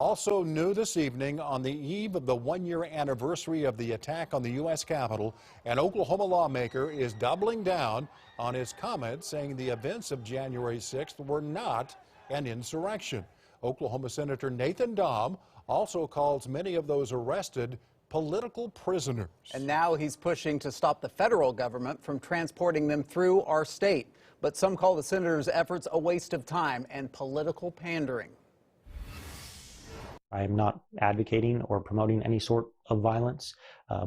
Also new this evening, on the eve of the one-year anniversary of the attack on the U.S. Capitol, an Oklahoma lawmaker is doubling down on his comments, saying the events of January 6th were not an insurrection. Oklahoma Senator Nathan Dahm also calls many of those arrested political prisoners. And now he's pushing to stop the federal government from transporting them through our state. But some call the senator's efforts a waste of time and political pandering. I am not advocating or promoting any sort of violence,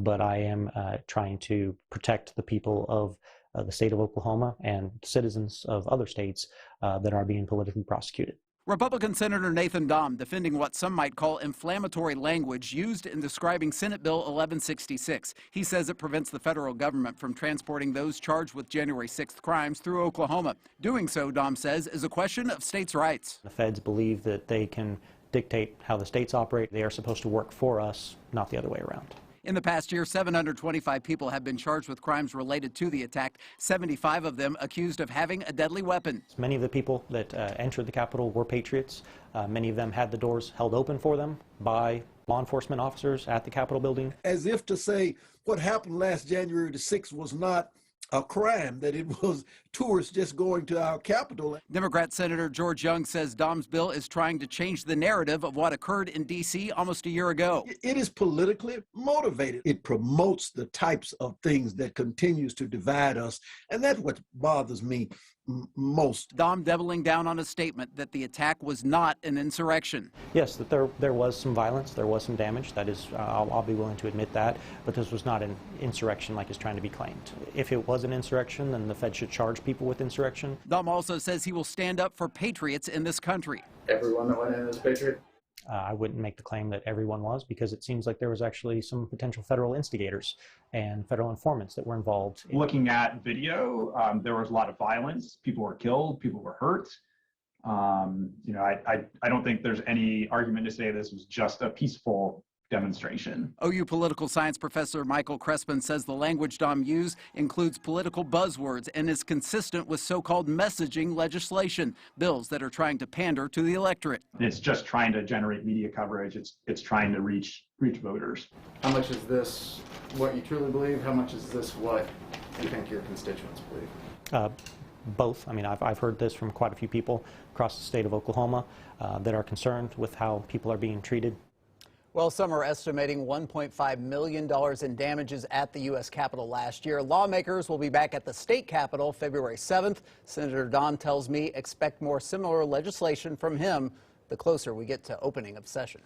but I am trying to protect the people of the state of Oklahoma and citizens of other states that are being politically prosecuted. Republican Senator Nathan Dahm defending what some might call inflammatory language used in describing Senate Bill 1166. He says it prevents the federal government from transporting those charged with January 6th crimes through Oklahoma. Doing so, Dahm says, is a question of states' rights. The feds believe that they can dictate how the states operate. They are supposed to work for us, not the other way around. In the past year, 725 people have been charged with crimes related to the attack, 75 of them accused of having a deadly weapon. Many of the people that entered the Capitol were patriots. Many of them had the doors held open for them by law enforcement officers at the Capitol building. As if to say what happened last January the 6th was not a crime, that it was tourists just going to our Capitol. Democrat Senator George Young says Dahm's bill is trying to change the narrative of what occurred in D.C. almost a year ago. It is politically motivated. It promotes the types of things that continues to divide us, and that's what bothers me most. Dahm doubling down on a statement that the attack was not an insurrection. Yes, that there was some violence, there was some damage. That is, I'll be willing to admit that, but this was not an insurrection like is trying to be claimed. If it was an insurrection, then the Fed should charge people with insurrection. Dahm also says he will stand up for patriots in this country. Everyone that went in is patriot? I wouldn't make the claim that everyone was, because it seems like there was actually some potential federal instigators and federal informants that were involved. Looking at video, there was a lot of violence. People were killed, people were hurt. I don't think there's any argument to say this was just a peaceful demonstration. OU political science professor Michael Crespin says the language Dahm used includes political buzzwords and is consistent with so-called messaging legislation, bills that are trying to pander to the electorate. It's just trying to generate media coverage. It's trying to reach voters. How much is this what you truly believe? How much is this what you think your constituents believe? Both. I mean, I've heard this from quite a few people across the state of Oklahoma that are concerned with how people are being treated. Well, some are estimating $1.5 million in damages at the U.S. Capitol last year. Lawmakers will be back at the state capitol February 7th. Senator Dahm tells me expect more similar legislation from him the closer we get to opening of session.